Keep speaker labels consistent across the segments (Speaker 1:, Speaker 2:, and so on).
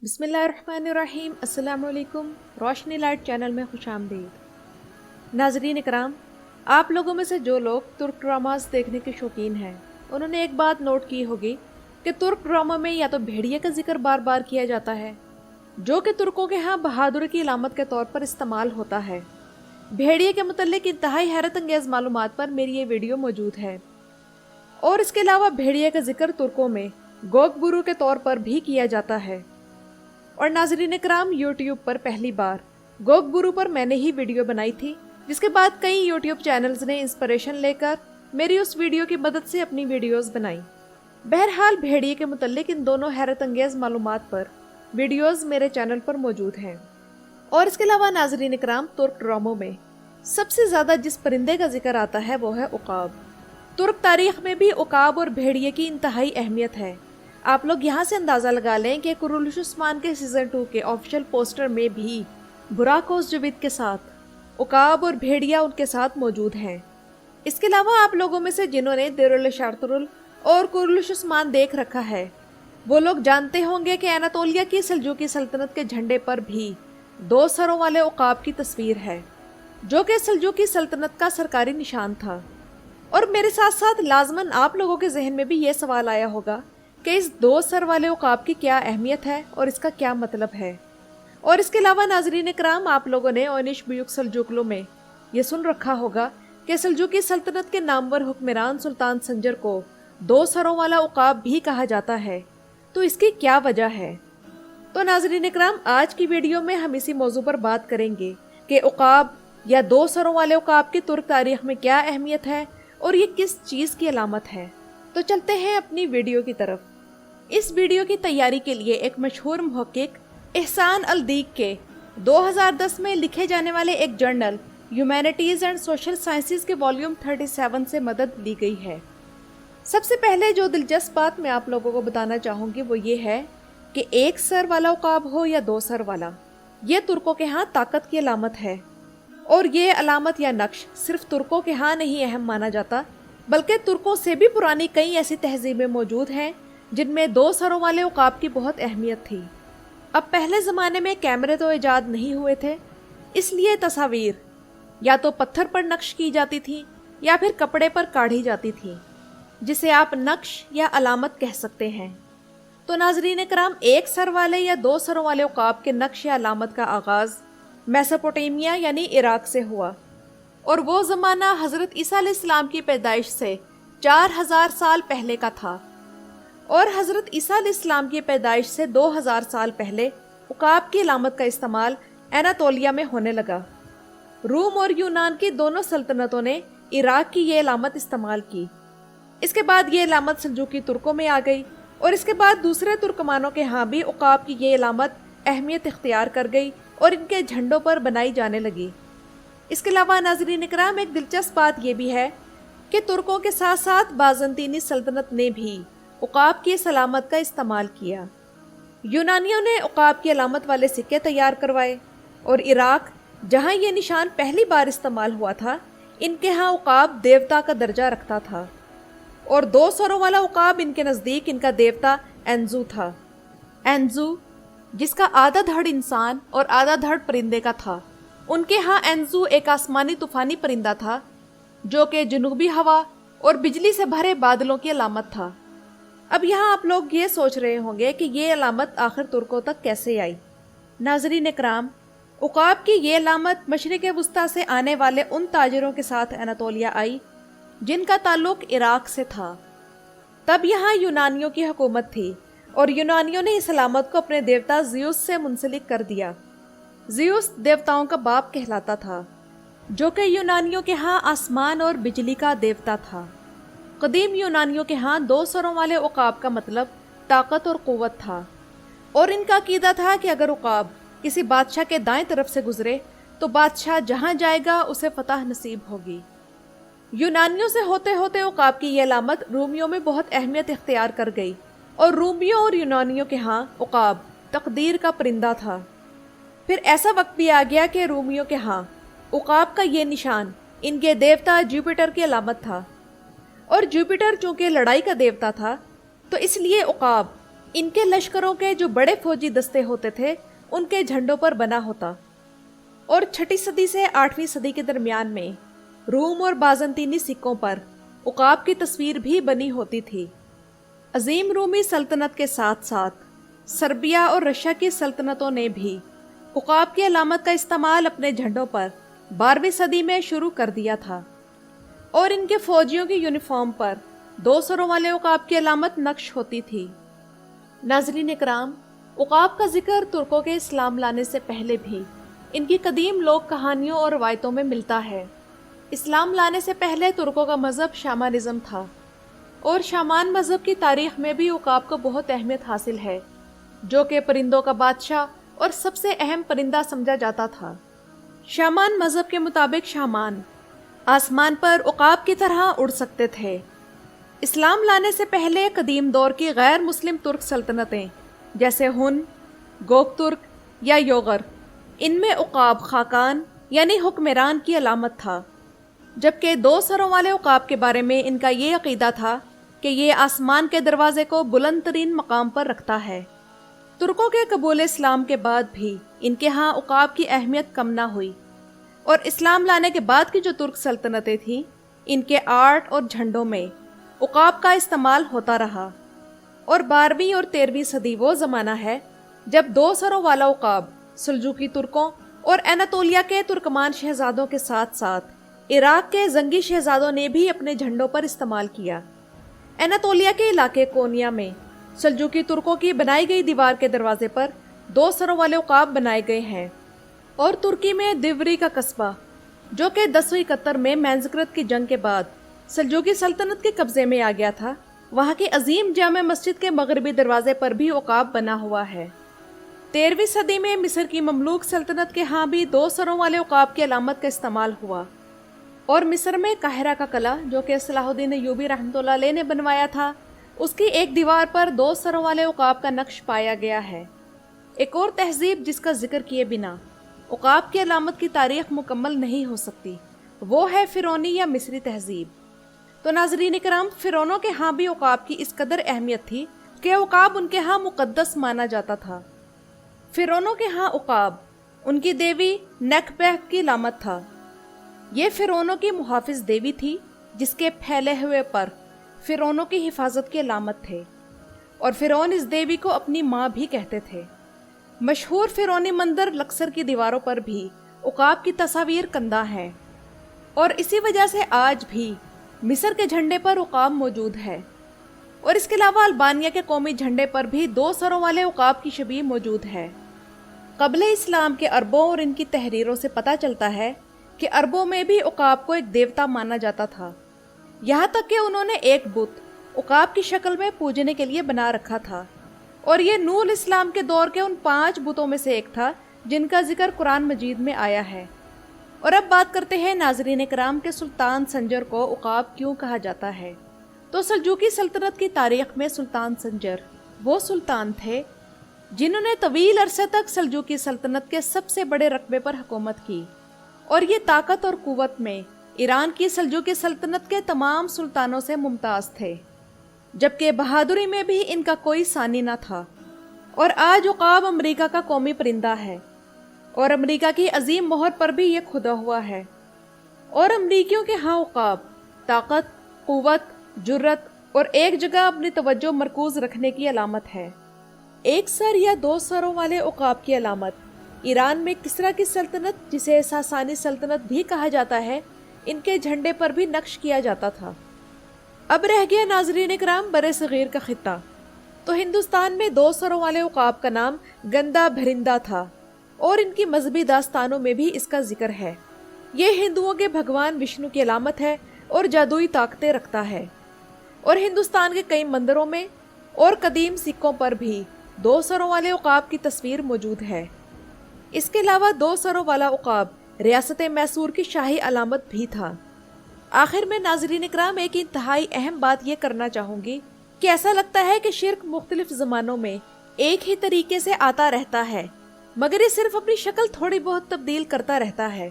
Speaker 1: بسم اللہ الرحمن الرحیم۔ السلام علیکم، روشنی لائٹ چینل میں خوش آمدید۔ ناظرین اکرام، آپ لوگوں میں سے جو لوگ ترک ڈراماز دیکھنے کے شوقین ہیں انہوں نے ایک بات نوٹ کی ہوگی کہ ترک ڈرامہ میں یا تو بھیڑیے کا ذکر بار بار کیا جاتا ہے، جو کہ ترکوں کے ہاں بہادری کی علامت کے طور پر استعمال ہوتا ہے۔ بھیڑیے کے متعلق انتہائی حیرت انگیز معلومات پر میری یہ ویڈیو موجود ہے، اور اس کے علاوہ بھیڑیے کا ذکر ترکوں میں گوگ برو کے طور پر بھی کیا جاتا ہے۔ اور ناظرین اکرام، یوٹیوب پر پہلی بار گوگ برو پر میں نے ہی ویڈیو بنائی تھی، جس کے بعد کئی یوٹیوب چینلز نے انسپریشن لے کر میری اس ویڈیو کی مدد سے اپنی ویڈیوز بنائی۔ بہرحال بھیڑیے کے متعلق ان دونوں حیرت انگیز معلومات پر ویڈیوز میرے چینل پر موجود ہیں۔ اور اس کے علاوہ ناظرین اکرام، ترک ڈراموں میں سب سے زیادہ جس پرندے کا ذکر آتا ہے وہ ہے عقاب۔ ترک تاریخ میں بھی عقاب اور بھیڑیے کی انتہائی اہمیت ہے۔ آپ لوگ یہاں سے اندازہ لگا لیں کہ کرولوش عثمان کے سیزن 2 کے آفیشیل پوسٹر میں بھی براک اوزجویت کے ساتھ عقاب اور بھیڑیا ان کے ساتھ موجود ہیں۔ اس کے علاوہ آپ لوگوں میں سے جنہوں نے دیرالشارترل اور کرولوش عثمان دیکھ رکھا ہے وہ لوگ جانتے ہوں گے کہ اناتولیا کی سلجوقی سلطنت کے جھنڈے پر بھی 2 سروں والے عقاب کی تصویر ہے، جو کہ سلجوقی سلطنت کا سرکاری نشان تھا۔ اور میرے ساتھ ساتھ لازماً آپ لوگوں کے ذہن میں بھی یہ سوال آیا ہوگا کہ اس 2 سر والے عقاب کی کیا اہمیت ہے اور اس کا کیا مطلب ہے۔ اور اس کے علاوہ ناظرین اکرام، آپ لوگوں نے اونیش بیوک سلجوقلو میں یہ سن رکھا ہوگا کہ سلجوقی سلطنت کے نامور حکمران سلطان سنجر کو 2 سروں والا عقاب بھی کہا جاتا ہے، تو اس کی کیا وجہ ہے؟ تو ناظرین اکرام، آج کی ویڈیو میں ہم اسی موضوع پر بات کریں گے کہ عقاب یا 2 سروں والے عقاب کی ترک تاریخ میں کیا اہمیت ہے اور یہ کس چیز کی علامت ہے۔ تو چلتے ہیں اپنی ویڈیو کی طرف۔ اس ویڈیو کی تیاری کے لیے ایک مشہور محقق احسان الدیق کے 2010 میں لکھے جانے والے ایک journal humanities and social sciences کے والیوم 37 سے مدد لی گئی ہے۔ سب سے پہلے جو دلچسپ بات میں آپ لوگوں کو بتانا چاہوں گی وہ یہ ہے کہ 1 سر والا عقاب ہو یا 2 سر والا، یہ ترکوں کے ہاں طاقت کی علامت ہے۔ اور یہ علامت یا نقش صرف ترکوں کے ہاں نہیں اہم مانا جاتا، بلکہ ترکوں سے بھی پرانی کئی ایسی تہذیبیں موجود ہیں جن میں 2 سروں والے عقاب کی بہت اہمیت تھی۔ اب پہلے زمانے میں کیمرے تو ایجاد نہیں ہوئے تھے، اس لیے تصاویر یا تو پتھر پر نقش کی جاتی تھی یا پھر کپڑے پر کاڑھی جاتی تھی، جسے آپ نقش یا علامت کہہ سکتے ہیں۔ تو ناظرین اکرام، 1 سر والے یا 2 سروں والے عقاب کے نقش یا علامت کا آغاز میسوپوٹیمیا یعنی عراق سے ہوا، اور وہ زمانہ حضرت عیسیٰ علیہ السلام کی پیدائش سے 4000 سال پہلے کا تھا، اور حضرت عیسیٰ علیہ السلام کی پیدائش سے 2000 سال پہلے عقاب کی علامت کا استعمال اناتولیا میں ہونے لگا۔ روم اور یونان کی دونوں سلطنتوں نے عراق کی یہ علامت استعمال کی۔ اس کے بعد یہ علامت سلجوقی ترکوں میں آ گئی، اور اس کے بعد دوسرے ترکمانوں کے ہاں بھی عقاب کی یہ علامت اہمیت اختیار کر گئی اور ان کے جھنڈوں پر بنائی جانے لگی۔ اس کے علاوہ ناظرین اکرام، ایک دلچسپ بات یہ بھی ہے کہ ترکوں کے ساتھ ساتھ بازنطینی سلطنت نے بھی عقاب کی اس علامت کا استعمال کیا۔ یونانیوں نے عقاب کی علامت والے سکے تیار کروائے، اور عراق جہاں یہ نشان پہلی بار استعمال ہوا تھا، ان کے ہاں عقاب دیوتا کا درجہ رکھتا تھا، اور 2 سروں والا عقاب ان کے نزدیک ان کا دیوتا اینزو تھا۔ اینزو، جس کا آدھا دھڑ انسان اور آدھا دھڑ پرندے کا تھا، ان کے ہاں اینزو ایک آسمانی طوفانی پرندہ تھا جو کہ جنوبی ہوا اور بجلی سے بھرے بادلوں کی علامت تھا۔ اب یہاں آپ لوگ یہ سوچ رہے ہوں گے کہ یہ علامت آخر ترکوں تک کیسے آئی۔ ناظرین اکرام، عقاب کی یہ علامت مشرق وسطیٰ سے آنے والے ان تاجروں کے ساتھ اناتولیا آئی جن کا تعلق عراق سے تھا۔ تب یہاں یونانیوں کی حکومت تھی، اور یونانیوں نے اس علامت کو اپنے دیوتا زیوس سے منسلک کر دیا۔ زیوس دیوتاؤں کا باپ کہلاتا تھا، جو کہ یونانیوں کے ہاں آسمان اور بجلی کا دیوتا تھا۔ قدیم یونانیوں کے ہاں 2 سروں والے عقاب کا مطلب طاقت اور قوت تھا، اور ان کا عقیدہ تھا کہ اگر عقاب کسی بادشاہ کے دائیں طرف سے گزرے تو بادشاہ جہاں جائے گا اسے فتح نصیب ہوگی۔ یونانیوں سے ہوتے ہوتے عقاب کی یہ علامت رومیوں میں بہت اہمیت اختیار کر گئی، اور رومیوں اور یونانیوں کے ہاں عقاب تقدیر کا پرندہ تھا۔ پھر ایسا وقت بھی آ گیا کہ رومیوں کے ہاں عقاب کا یہ نشان ان کے دیوتا جوپیٹر کی علامت تھا، اور جوپیٹر چونکہ لڑائی کا دیوتا تھا تو اس لیے عقاب ان کے لشکروں کے جو بڑے فوجی دستے ہوتے تھے ان کے جھنڈوں پر بنا ہوتا، اور 6 صدی سے 8ویں صدی کے درمیان میں روم اور بازنطینی سکوں پر عقاب کی تصویر بھی بنی ہوتی تھی۔ عظیم رومی سلطنت کے ساتھ ساتھ سربیا اور رشیا کی سلطنتوں نے بھی عقاب کی علامت کا استعمال اپنے جھنڈوں پر 12ویں صدی میں شروع کر دیا تھا، اور ان کے فوجیوں کی یونیفارم پر 2 سروں والے عقاب کی علامت نقش ہوتی تھی۔ ناظرین اکرام، عقاب کا ذکر ترکوں کے اسلام لانے سے پہلے بھی ان کی قدیم لوک کہانیوں اور روایتوں میں ملتا ہے۔ اسلام لانے سے پہلے ترکوں کا مذہب شامانزم تھا، اور شامان مذہب کی تاریخ میں بھی عقاب کو بہت اہمیت حاصل ہے، جو کہ پرندوں کا بادشاہ اور سب سے اہم پرندہ سمجھا جاتا تھا۔ شامان مذہب کے مطابق شامان آسمان پر عقاب کی طرح اڑ سکتے تھے۔ اسلام لانے سے پہلے قدیم دور کی غیر مسلم ترک سلطنتیں جیسے ہن، گوک ترک یا یوغر، ان میں عقاب خاقان یعنی حکمران کی علامت تھا، جبکہ 2 سروں والے عقاب کے بارے میں ان کا یہ عقیدہ تھا کہ یہ آسمان کے دروازے کو بلند ترین مقام پر رکھتا ہے۔ ترکوں کے قبول اسلام کے بعد بھی ان کے ہاں عقاب کی اہمیت کم نہ ہوئی، اور اسلام لانے کے بعد کی جو ترک سلطنتیں تھیں ان کے آرٹ اور جھنڈوں میں عقاب کا استعمال ہوتا رہا، اور 12ویں اور 13ویں صدی وہ زمانہ ہے جب 2 سروں والا عقاب سلجوقی ترکوں اور اناتولیا کے ترکمان شہزادوں کے ساتھ ساتھ عراق کے زنگی شہزادوں نے بھی اپنے جھنڈوں پر استعمال کیا۔ اناتولیا کے علاقے کونیا میں سلجوقی ترکوں کی بنائی گئی دیوار کے دروازے پر 2 سروں والے عقاب بنائے گئے ہیں، اور ترکی میں دیوری کا قصبہ جو کہ 1071 میں مینزگرت کی جنگ کے بعد سلجوقی سلطنت کے قبضے میں آ گیا تھا، وہاں کی عظیم جامع مسجد کے مغربی دروازے پر بھی عقاب بنا ہوا ہے۔ 13ویں صدی میں مصر کی مملوک سلطنت کے ہاں بھی 2 سروں والے عقاب کی علامت کا استعمال ہوا، اور مصر میں قاہرہ کا قلعہ جو کہ صلاح الدین ایوبی رحمۃ اللہ علیہ نے بنوایا تھا، اس کی ایک دیوار پر 2 سروں والے عقاب کا نقش پایا گیا ہے۔ ایک اور تہذیب جس کا ذکر کیے بنا عقاب کی علامت کی تاریخ مکمل نہیں ہو سکتی، وہ ہے فرعونی یا مصری تہذیب۔ تو ناظرین اکرام، فرعونوں کے ہاں بھی عقاب کی اس قدر اہمیت تھی کہ عقاب ان کے ہاں مقدس مانا جاتا تھا۔ فرعونوں کے ہاں عقاب ان کی دیوی نیکبہت کی علامت تھا۔ یہ فرعونوں کی محافظ دیوی تھی جس کے پھیلے ہوئے پر فرعونوں کی حفاظت کی علامت تھے، اور فرعون اس دیوی کو اپنی ماں بھی کہتے تھے۔ مشہور فرعونی مندر لکسر کی دیواروں پر بھی عقاب کی تصاویر کندہ ہیں، اور اسی وجہ سے آج بھی مصر کے جھنڈے پر عقاب موجود ہے، اور اس کے علاوہ البانیہ کے قومی جھنڈے پر بھی 2 سروں والے عقاب کی شبیہ موجود ہے۔ قبل اسلام کے عربوں اور ان کی تحریروں سے پتہ چلتا ہے کہ عربوں میں بھی عقاب کو ایک دیوتا مانا جاتا تھا، یہاں تک کہ انہوں نے ایک بت عقاب کی شکل میں پوجنے کے لیے بنا رکھا تھا، اور یہ نوح علیہ السلام کے دور کے ان 5 بتوں میں سے ایک تھا جن کا ذکر قرآن مجید میں آیا ہے۔ اور اب بات کرتے ہیں ناظرین کرام کے سلطان سنجر کو عقاب کیوں کہا جاتا ہے۔ تو سلجوقی سلطنت کی تاریخ میں سلطان سنجر وہ سلطان تھے جنہوں نے طویل عرصے تک سلجوقی سلطنت کے سب سے بڑے رقبے پر حکومت کی، اور یہ طاقت اور قوت میں ایران کی سلجوقی سلطنت کے تمام سلطانوں سے ممتاز تھے، جبکہ بہادری میں بھی ان کا کوئی ثانی نہ تھا۔ اور آج عقاب امریکہ کا قومی پرندہ ہے، اور امریکہ کی عظیم مہر پر بھی یہ کھدا ہوا ہے، اور امریکیوں کے ہاں عقاب طاقت، قوت، جرت اور ایک جگہ اپنی توجہ مرکوز رکھنے کی علامت ہے۔ ایک سر یا 2 سروں والے عقاب کی علامت ایران میں کسرا کی سلطنت، جسے ساسانی سلطنت بھی کہا جاتا ہے، ان کے جھنڈے پر بھی نقش کیا جاتا تھا۔ اب رہ گیا ناظرین اکرام برِ صغیر کا خطہ۔ تو ہندوستان میں 2 سروں والے عقاب کا نام گندا بھرندہ تھا، اور ان کی مذہبی داستانوں میں بھی اس کا ذکر ہے۔ یہ ہندوؤں کے بھگوان وشنو کی علامت ہے اور جادوئی طاقتیں رکھتا ہے، اور ہندوستان کے کئی مندروں میں اور قدیم سکوں پر بھی 2 سروں والے عقاب کی تصویر موجود ہے۔ اس کے علاوہ 2 سروں والا عقاب ریاست میسور کی شاہی علامت بھی تھا۔ آخر میں ناظرین اکرام ایک انتہائی اہم بات یہ کرنا چاہوں گی کہ ایسا لگتا ہے کہ شرک مختلف زمانوں میں ایک ہی طریقے سے آتا رہتا ہے، مگر یہ صرف اپنی شکل تھوڑی بہت تبدیل کرتا رہتا ہے،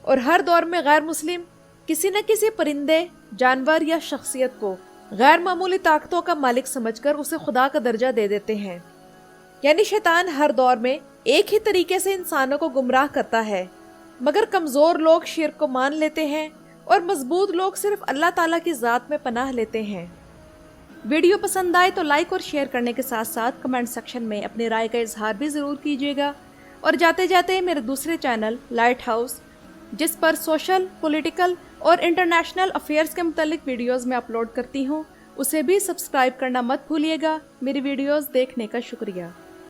Speaker 1: اور ہر دور میں غیر مسلم کسی نہ کسی پرندے، جانور یا شخصیت کو غیر معمولی طاقتوں کا مالک سمجھ کر اسے خدا کا درجہ دے دیتے ہیں۔ یعنی شیطان ہر دور میں ایک ہی طریقے سے انسانوں کو گمراہ کرتا ہے، مگر کمزور لوگ شرک کو مان لیتے ہیں اور مضبوط لوگ صرف اللہ تعالیٰ کی ذات میں پناہ لیتے ہیں۔ ویڈیو پسند آئے تو لائک اور شیئر کرنے کے ساتھ ساتھ کمنٹ سیکشن میں اپنی رائے کا اظہار بھی ضرور کیجیے گا، اور جاتے جاتے میرے دوسرے چینل لائٹ ہاؤس، جس پر سوشل، پولیٹیکل اور انٹرنیشنل افیئرز کے متعلق ویڈیوز میں اپلوڈ کرتی ہوں، اسے بھی سبسکرائب کرنا مت بھولیے گا۔ میری ویڈیوز دیکھنے کا شکریہ۔